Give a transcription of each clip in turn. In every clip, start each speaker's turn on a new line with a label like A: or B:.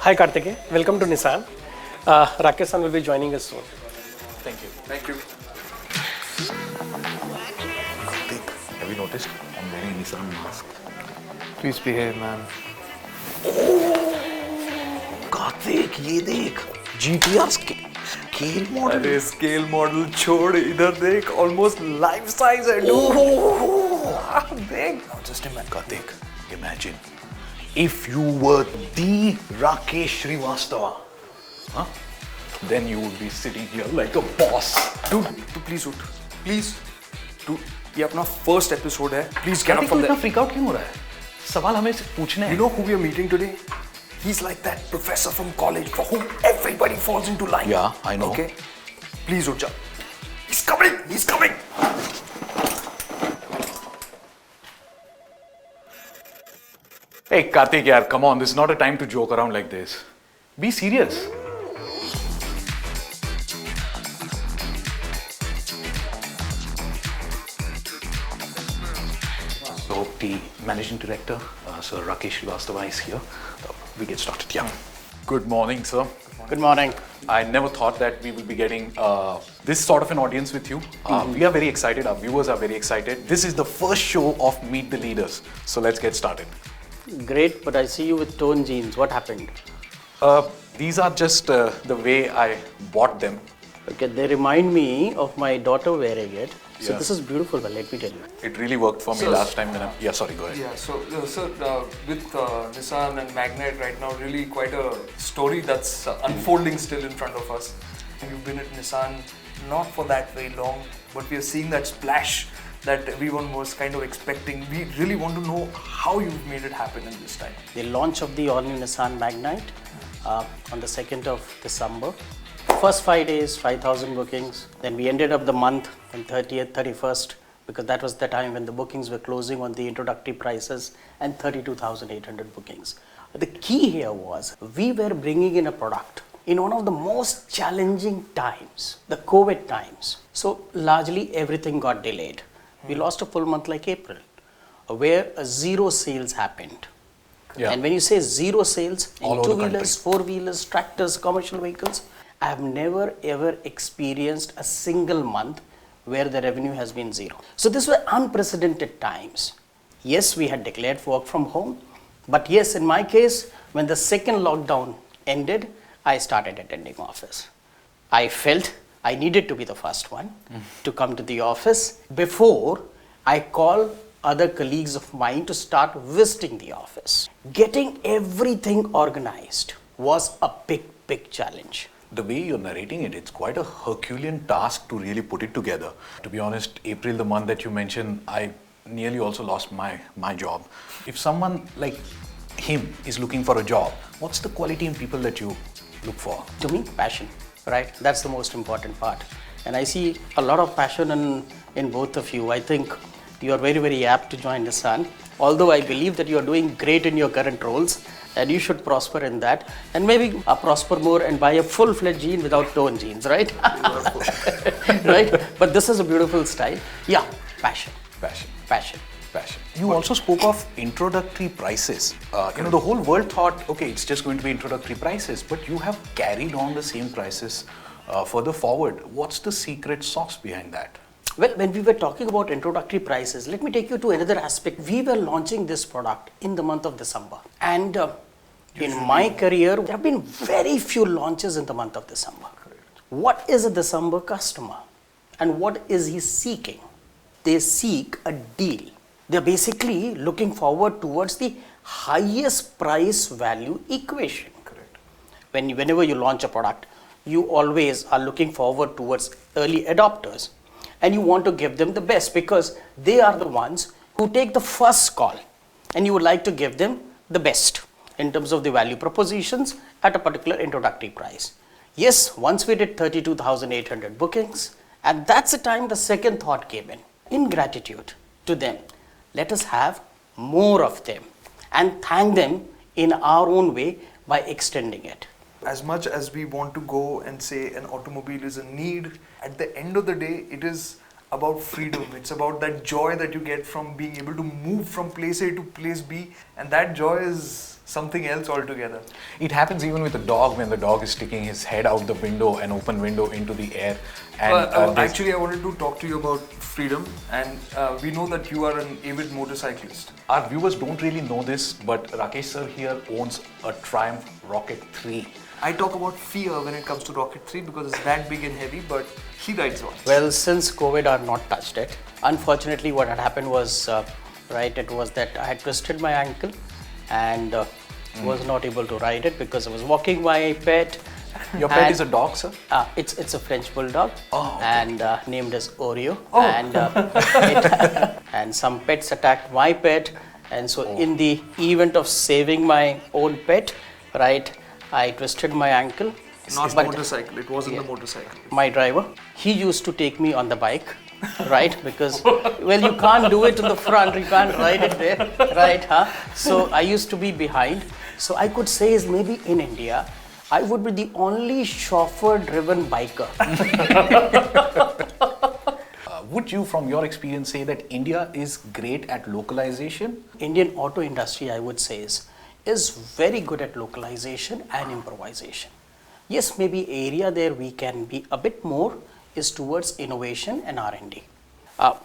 A: Hi Kartik, welcome to Nissan. Rakesh will be joining us soon.
B: Thank you.
C: Thank you.
B: Kartik, have you noticed? I'm wearing a Nissan mask.
C: Please behave, man.
B: Kartik, ये देख GTR scale model.
C: अरे scale model छोड़ इधर देख almost life size है dude. देख.
B: Now just imagine, Kartik, imagine if you were the Rakesh Srivastava, huh? Then you would be sitting here like a boss.
C: Dude, तू please उठ. Please. Dude, ये अपना first episode है. Please get up
B: Kartik,
C: from
B: तू
C: there.
B: इतना freak out क्यों हो रहा है? सवाल हमें पूछने हैं.
C: You know who we are meeting today? He's like that professor from college for whom everybody falls into line.
B: Yeah, I know.
C: Okay? Please उठ जा. He's coming. He's coming.
B: Hey Kartik, yaar, come on. This is not a time to joke around like this. Be serious. So the managing director, Sir Rakesh Srivastava is here. We get started. Yeah. Good morning, sir.
A: Good morning.
B: I never thought that we will be getting this sort of an audience with you. We are very excited. Our viewers are very excited. This is the first show of Meet the Leaders. So let's get started.
A: Great, but I see you with torn jeans. What happened?
B: These are just the way I bought them.
A: Okay, they remind me of my daughter wearing it. So
B: Yeah.
A: this is beautiful, but let me tell you.
B: It really worked for me
C: So-
B: last time when I... Yeah, sorry, go ahead.
D: Yeah, so with Nissan and Magnite right now, really quite a story that's unfolding still in front of us. You've been at Nissan not for that very long, but we are seeing that splash that everyone was kind of expecting. We really want to know how you've made it happen in this time.
A: The launch of the all-new Nissan Magnite on the 2nd of December. First 5 days, 5,000 bookings. Then we ended up the month on 30th, 31st, because that was the time when the bookings were closing on the introductory prices, and 32,800 bookings. The key here was we were bringing in a product in one of the most challenging times, the COVID times. So largely everything got delayed. We lost a full month like April, where zero sales happened.
B: Yeah.
A: And when you say zero sales
B: All
A: in
B: over the
A: two-wheelers, four-wheelers, tractors, commercial vehicles, I have never ever experienced a single month where the revenue has been zero. So these were unprecedented times. Yes, we had declared work from home, but yes, in my case, when the second lockdown ended, I started attending office. I felt I needed to be the first one to come to the office before I call other colleagues of mine to start visiting the office. Getting everything organized was a big challenge.
B: The way you're narrating it, it's quite a Herculean task to really put it together. To be honest, April, the month that you mentioned, I nearly also lost my job. If someone like him is looking for a job, what's the quality in people that you look for?
A: To me, passion, right? That's the most important part. And I see a lot of passion in both of you. I think you are very apt to join Nissan. Although I believe that you are doing great in your current roles, and you should prosper in that, and maybe prosper more and buy a full-fledged jean without torn jeans, right? Right? But this is a beautiful style. Yeah, passion. You
B: also spoke of introductory prices. The whole world thought, okay, it's just going to be introductory prices, but you have carried on the same prices further forward. What's the secret sauce behind that?
A: Well, when we were talking about introductory prices, let me take you to another aspect. We were launching this product in the month of December. And in my career, there have been very few launches in the month of December. What is a December customer? And what is he seeking? They seek a deal. They're basically looking forward towards the highest price value equation.
B: Correct.
A: Whenever you launch a product, you always are looking forward towards early adopters. And you want to give them the best because they are the ones who take the first call, and you would like to give them the best in terms of the value propositions at a particular introductory price. Yes, once we did 32,800 bookings, and that's the time the second thought came in. In gratitude to them, let us have more of them and thank them in our own way by extending it.
D: As much as we want to go and say an automobile is a need, at the end of the day, it is about freedom. It's about that joy that you get from being able to move from place A to place B, and that joy is something else altogether.
B: It happens even with the dog when the dog is sticking his head out the window, an open window into the air. And
D: Actually, I wanted to talk to you about freedom, and we know that you are an avid motorcyclist.
B: our viewers don't really know this, but Rakesh sir here owns a Triumph Rocket 3.
D: I talk about fear when it comes to Rocket 3 because it's that big and heavy, but he rides one.
A: Well, since COVID, I've not touched it. Unfortunately, what had happened was, it was that I had twisted my ankle and was not able to ride it because I was walking my pet.
B: Your pet is a dog, sir?
A: It's a French bulldog and named as Oreo. And some pets attacked my pet, and so in the event of saving my own pet, right, I twisted my ankle.
D: Not
A: But
D: motorcycle, it wasn't the motorcycle.
A: my driver, he used to take me on the bike, right? Because, well, you can't do it to the front, you can't ride it there, right? Huh? So I used to be behind. So I could say is maybe in India, I would be the only chauffeur-driven biker.
B: Would you, from your experience, say that India is great at localization?
A: Indian auto industry, I would say, is very good at localization and improvisation. Yes, maybe area there we can be a bit more is towards innovation and R&D.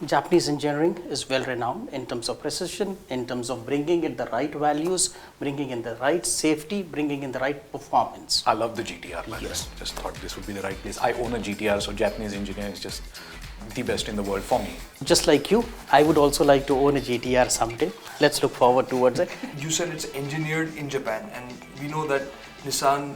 A: Japanese engineering is well renowned in terms of precision, in terms of bringing in the right values, bringing in the right safety, bringing in the right performance.
B: I love the GTR, by the way. Just thought this would be the right place. I own a GTR, so Japanese engineering is just the best in the world for me.
A: Just like you, I would also like to own a GTR someday. Let's look forward towards it.
D: You said it's engineered in Japan, and we know that Nissan,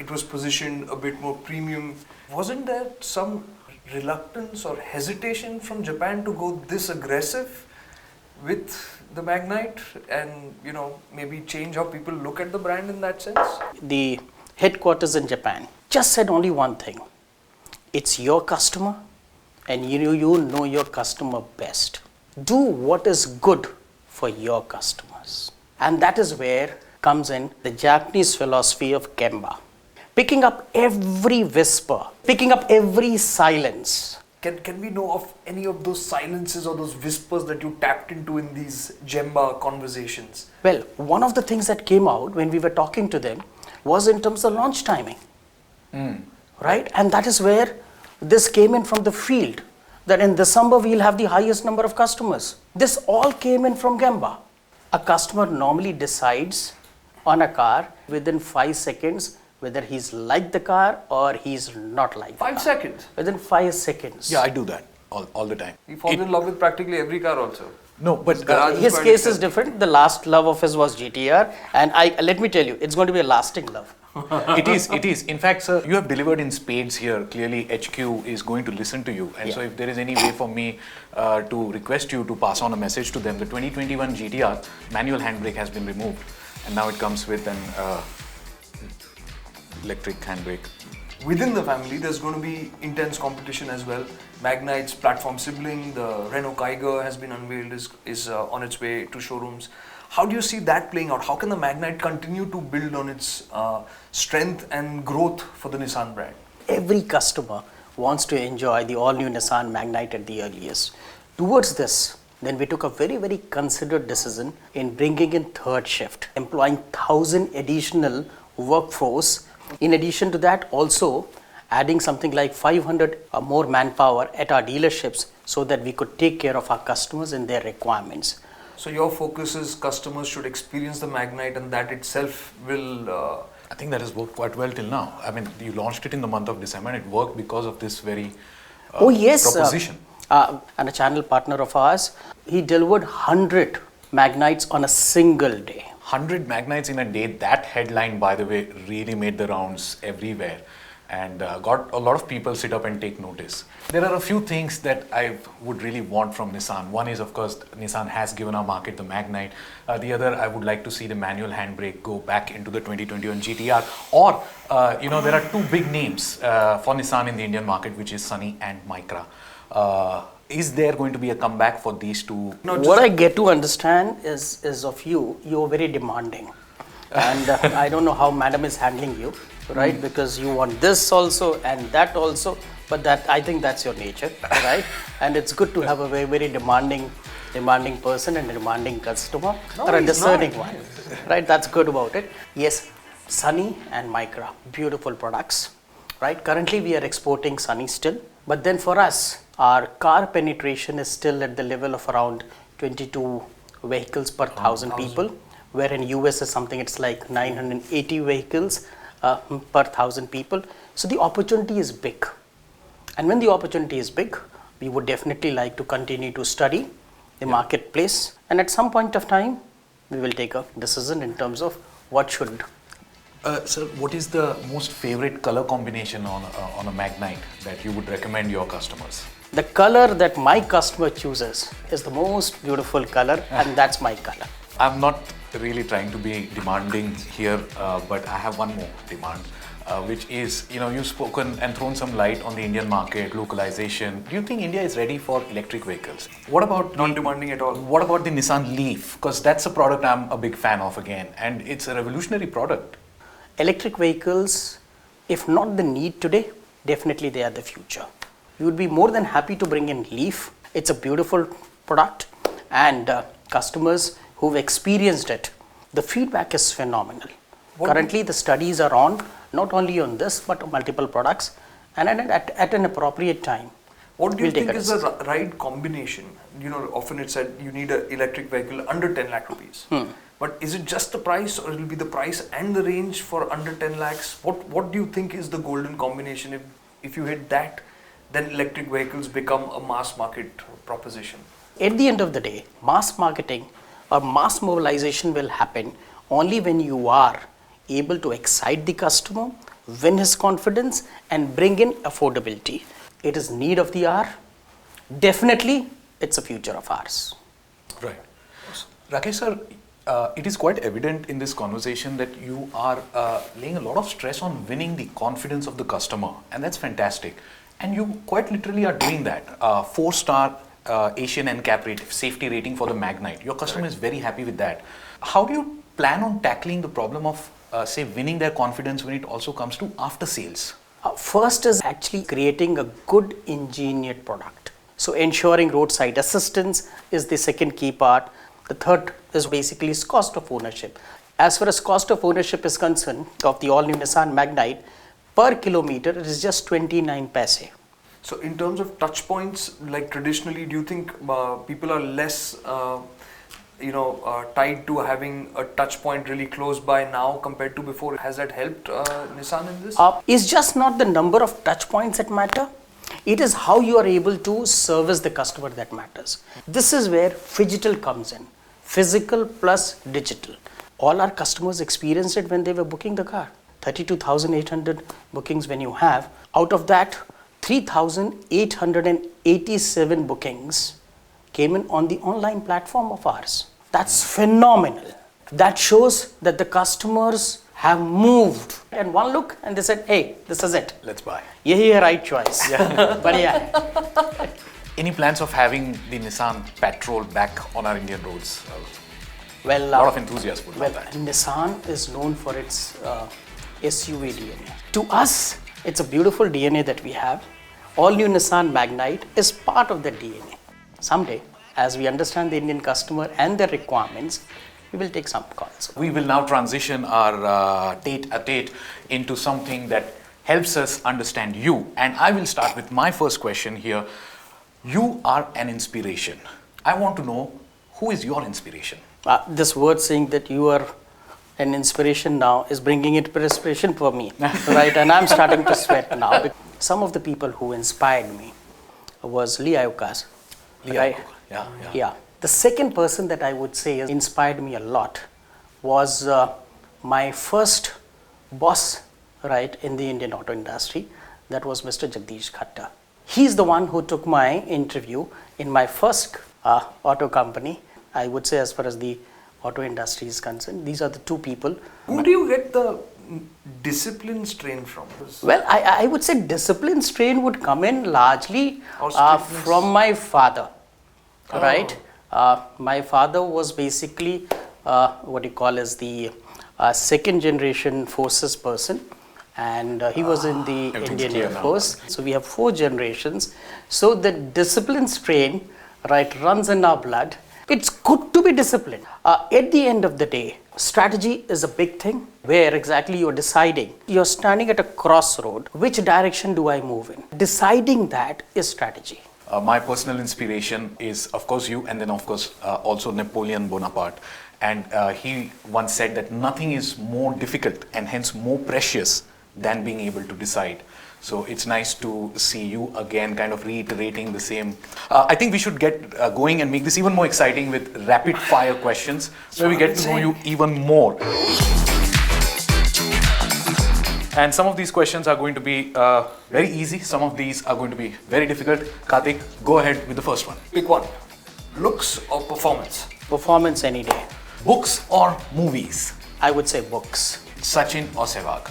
D: it was positioned a bit more premium. Wasn't there some reluctance or hesitation from Japan to go this aggressive with the Magnite and, you know, maybe change how people look at the brand in that sense?
A: The headquarters in Japan just said only one thing. It's your customer, and you know your customer best. Do what is good for your customers. And that is where comes in the Japanese philosophy of Gemba. Picking up every whisper, picking up every silence.
D: Can we know of any of those silences or those whispers that you tapped into in these Gemba conversations?
A: Well, one of the things that came out when we were talking to them was in terms of launch timing. Right? And that is where this came in from the field, that in December we'll have the highest number of customers. This all came in from Gemba. A customer normally decides on a car within 5 seconds whether he's liked the car or he's not liked the
D: 5
A: car.
D: seconds?
A: Within 5 seconds.
B: Yeah, I do that all the time.
D: He falls in love with practically every car also.
B: No, but
A: His case is different. The last love of his was GTR, and let me tell you, it's going to be a lasting love.
B: it is. In fact, sir, you have delivered in spades here. Clearly, HQ is going to listen to you. And so if there is any way for me to request you to pass on a message to them, the 2021 GTR manual handbrake has been removed. And now it comes with an electric handbrake.
D: Within the family, there's going to be intense competition as well. Magnite's platform sibling, the Renault Kiger, has been unveiled, is on its way to showrooms. How do you see that playing out? How can the Magnite continue to build on its strength and growth for the Nissan brand?
A: Every customer wants to enjoy the all-new Nissan Magnite at the earliest. Towards this, then we took a very, very considered decision in bringing in third shift, employing 1,000 additional workforce. In addition to that, also adding something like 500 more manpower at our dealerships so that we could take care of our customers and their requirements.
D: So your focus is customers should experience the Magnite, and that itself will...
B: I think that has worked quite well till now. I mean, you launched it in the month of December and it worked because of this very proposition.
A: And a channel partner of ours, he delivered 100 Magnites on a single day.
B: 100 Magnites in a day, that headline, by the way, really made the rounds everywhere and got a lot of people sit up and take notice. There are a few things that I would really want from Nissan. One is, of course, Nissan has given our market the Magnite. The other, I would like to see the manual handbrake go back into the 2021 GTR. Or, there are two big names for Nissan in the Indian market, which is Sunny and Micra. Is there going to be a comeback for these two?
A: No, what I get to understand is of you're very demanding. And I don't know how madam is handling you, right? Because you want this also and that also. but that I think that's your nature, right? And it's good to have a very, very demanding person and a demanding customer, or a discerning one, right? That's good about it. Yes, Sunny and Micra, beautiful products, right? Currently we are exporting Sunny still, but then for us, our car penetration is still at the level of around 22 vehicles per 1,000 people, where in US is something it's like 980 vehicles per 1,000 people. So the opportunity is big. And when the opportunity is big, we would definitely like to continue to study the marketplace. And at some point of time, we will take a decision in terms of what should.
B: Sir, what is the most favorite color combination on a Magnite that you would recommend your customers?
A: The color that my customer chooses is the most beautiful color, and that's my color.
B: I'm not really trying to be demanding here, but I have one more demand, which is, you've spoken and thrown some light on the Indian market, localization. Do you think India is ready for electric vehicles? What about
D: Not demanding at all.
B: What about the Nissan Leaf? Because that's a product I'm a big fan of again, and it's a revolutionary product.
A: Electric vehicles, if not the need today, definitely they are the future. We would be more than happy to bring in Leaf. It's a beautiful product, and customers who've experienced it, the feedback is phenomenal. Currently, the studies are on, not only on this, but multiple products, and at an appropriate time.
D: What do you
A: we'll take
D: think
A: a
D: is the right combination? Often it's said you need an electric vehicle under 10 lakh rupees. But is it just the price, or it will be the price and the range for under 10 lakhs? What do you think is the golden combination? If you hit that, then electric vehicles become a mass market proposition.
A: At the end of the day, mass marketing or mass mobilization will happen only when you are able to excite the customer, win his confidence, and bring in affordability. It is need of the hour. Definitely, it's a future of ours.
B: Right. Rakesh sir, it is quite evident in this conversation that you are laying a lot of stress on winning the confidence of the customer, and that's fantastic. And you quite literally are doing that. 4-star Asian NCAP safety rating for the Magnite. Your customer is very happy with that. How do you plan on tackling the problem of, say, winning their confidence when it also comes to after sales?
A: First is actually creating a good engineered product. So ensuring roadside assistance is the second key part. The third is basically cost of ownership. As far as cost of ownership is concerned, of the all-new Nissan Magnite, per kilometer it is just 29 paise.
D: So in terms of touch points, like traditionally, do you think people are less tied to having a touch point really close by now compared to before? Has that helped Nissan in this?
A: It's just not the number of touch points that matter. It is how you are able to service the customer that matters. This is where phygital comes in. Physical plus digital. All our customers experienced it when they were booking the car. 32,800 bookings when you have. Out of that, 3,887 bookings came in on the online platform of ours. That's phenomenal. That shows that the customers have moved. And one look and they said, hey, this is it.
B: Let's buy.
A: Yahi hai right choice. Badhiya hai.
B: Any plans of having the Nissan Patrol back on our Indian roads?
A: Well,
B: a lot of enthusiasts would love that.
A: Nissan is known for its SUV DNA. To us, it's a beautiful DNA that we have. All new Nissan Magnite is part of the DNA. Someday, as we understand the Indian customer and their requirements, we will take some calls.
B: We will now transition our tete-a-tete into something that helps us understand you. And I will start with my first question here. You are an inspiration. I want to know, who is your inspiration?
A: This word saying that you are an inspiration now is bringing it perspiration for me, right? And I'm starting to sweat now. Some of the people who inspired me was Lee Iacocca, right? Yeah. The second person that I would say inspired me a lot was my first boss, right, in the Indian auto industry. That was Mr. Jagdish Khatta. He's the one who took my interview in my first auto company. I would say, as far as the auto industry is concerned, these are the two people.
D: Who do you get the discipline strain from?
A: Well, I would say discipline strain would come in largely from my father, right? My father was basically what you call as the second generation forces person, and he was in the
B: Everything's
A: Indian
B: clear
A: Air
B: now.
A: Force. So we have 4 generations. So the discipline strain, right, runs in our blood. It's good to be disciplined. At the end of the day, strategy is a big thing. Where exactly you're deciding. You're standing at a crossroad. Which direction do I move in? Deciding that is strategy.
B: My personal inspiration is, of course, you, and then, of course, also Napoleon Bonaparte. And he once said that nothing is more difficult and hence more precious than being able to decide. So it's nice to see you again kind of reiterating the same. I think we should get going and make this even more exciting with rapid fire questions where we get to know you even more. And some of these questions are going to be very easy. Some of these are going to be very difficult. Kartik, go ahead with the first one.
D: Pick one. Looks or performance?
A: Performance any day.
B: Books or movies?
A: I would say books.
B: Sachin or Sehwag?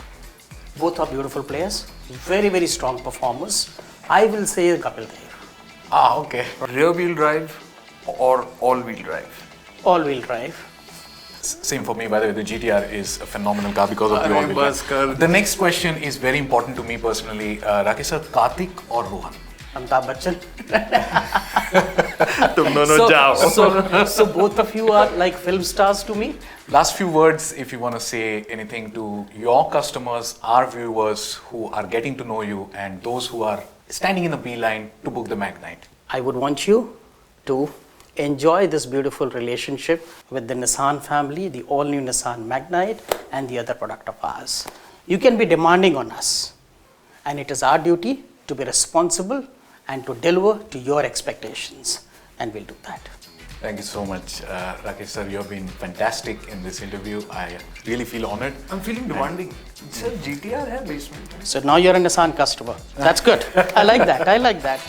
A: Both are beautiful players. Very, very strong performers. I will say Kapil Dev.
B: Ah, okay.
D: Rear wheel drive or all wheel drive?
A: All-wheel drive.
B: Same for me, by the way. The GTR is a phenomenal car because of the all-wheel
C: bas kar.
B: drive. The next question is very important to me personally. Rakesh sir, Kartik or Rohan?
A: Amitabh Bachchan.
C: तुम दोनों जाओ.
A: So both of you are like film stars to me.
B: Last few words, if you want to say anything to your customers, our viewers who are getting to know you, and those who are standing in the beeline to book the Magnite.
A: I would want you to enjoy this beautiful relationship with the Nissan family, the all-new Nissan Magnite, and the other product of ours. You can be demanding on us, and it is our duty to be responsible and to deliver to your expectations, and we'll do that.
B: Thank you so much, Rakesh sir. You have been fantastic in this interview. I really feel honored.
D: I'm feeling demanding. Sir, GTR है basement.
A: So now you're a Nissan customer. That's good. I like that. I like that.